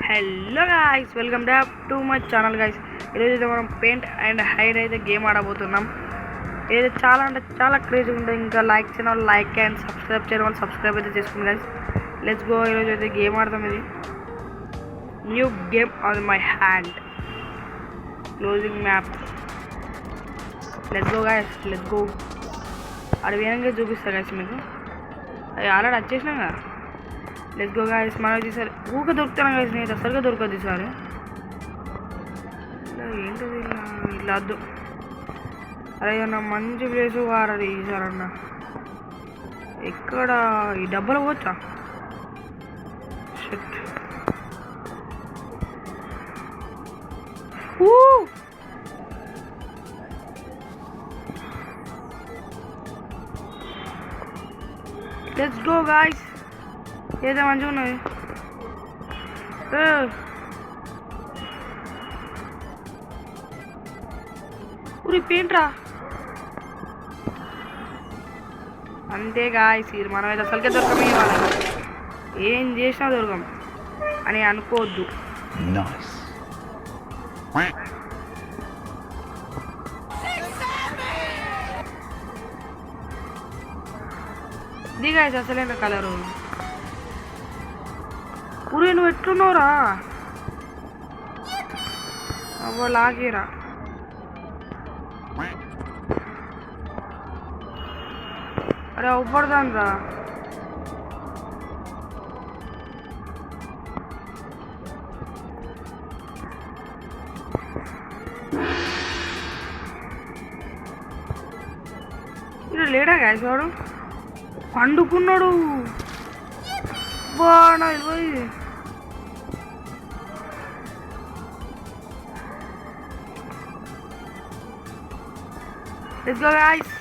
Hello guys, welcome back to my channel guys. ఈరోజు మనం paint and hide అయితే game ఆడబోతున్నాం. ఇది చాలా అంటే చాలా క్రేజీ ఉంటుంది. ఇంకా లైక్ చేయడం లైక్ అండ్ సబ్స్క్రైబ్ చేయడం వల్ల సబ్స్క్రైబ్ అయితే చేసుకోండి గాయ్స్. Let's go. ఈరోజు అయితే గేమ్ ఆడతాం. ఇది new game on my hand, closing map. Let's go guys, let's go. అది వేరంగా చూపిస్తా గాయ్స్ మీకు. అది ఆల్రెడీ వచ్చేసినాం కదా. Let's go guys. మనం ఈసారి ఊక దొరుకుతాను గాయ్స్. నేను అసలుగా దొరకదు ఈసారి. ఏంటది ఇట్లా వద్దు. అరే అన్న మంచి ప్లేసు వారది ఈసారి అన్న. ఎక్కడ ఈ డబ్బులు పోవచ్చా? షిట్. Let's go guys. ఏదో మంచిగా ఉన్నది. ఊరి పెయింట్రా అంతే గాయ్స్. ఇది మనం అయితే అసలుకే దొరకమే వాళ్ళం. ఏం చేసినా దొరకం అని అనుకోవద్దు. ఇది గాయ్స్ అసలైన కలరు. ఊరే నువ్వు ఎట్లున్నావురా? అవ్వ లాగేరా. అరే అవ్వడదాను రా. ఇది లేడా గాయస్? వాడు పండుకున్నాడు. బాగా పోయి గాయస్.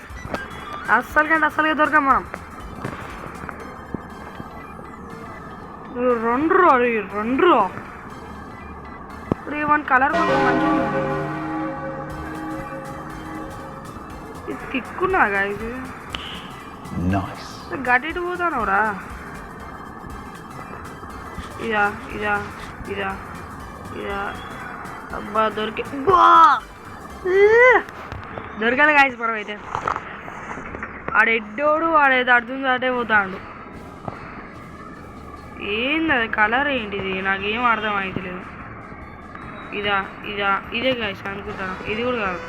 అస్సలుగా దొరకం మనం. రెండు ఇప్పుడు వన్ కలర్ కొంచెం మంచిగా ఇది తిక్కున్నా గాయస్. గట్టి పోతానవరా? ఇదా ఇదా ఇదా ఇదా. అబ్బా దొరకదు గాయస్. మనం అయితే ఆడెడ్డోడు వాడేది అర్థం అటే పోతాడు. ఏంది అది కలర్ ఏంటిది? నాకేం అర్థం అవుతలేదు. ఇదా ఇదా ఇదే గాయస్ అనుకుంటాను. ఇది కూడా కాదు.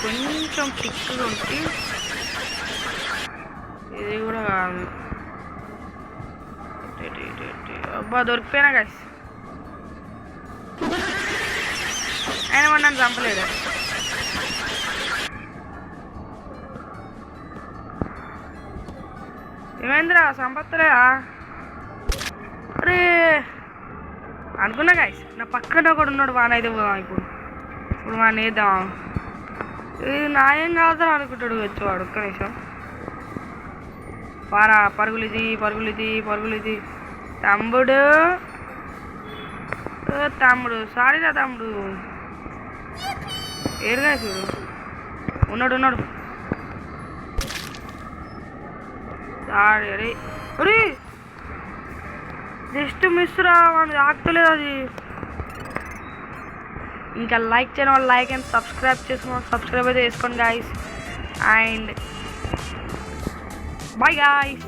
కొంచెం థిక్గా ఉంటే ఇది కూడా కాదు. అబ్బా దొరికిపోయినా గాయస్. ఆయన వాడు నన్ను చంపలేడు. ఏమైందిరా? సంపత్తలేదా? అరే అనుకున్నా గాయస్. నా పక్కన ఒకడు ఉన్నాడు. వానైతే పోదాం ఇప్పుడు వాడిని వేద్దాం. ఇది నాయం కాదురా అనుకుంటాడు వచ్చేవాడు. ఒక్క నిమిషం పారా. పరుగులిది తమ్ముడు సారీరా తమ్ముడు. ఏరుగా చూడు. ఉన్నాడు. సారీ. అరే జస్ట్ మిస్ రా. వాడిని ఆగుతలేదు అది. ఇంకా లైక్ చేయడం వల్ల లైక్ అండ్ సబ్స్క్రైబ్ అయితే చేసుకోండి గాయస్. And bye guys.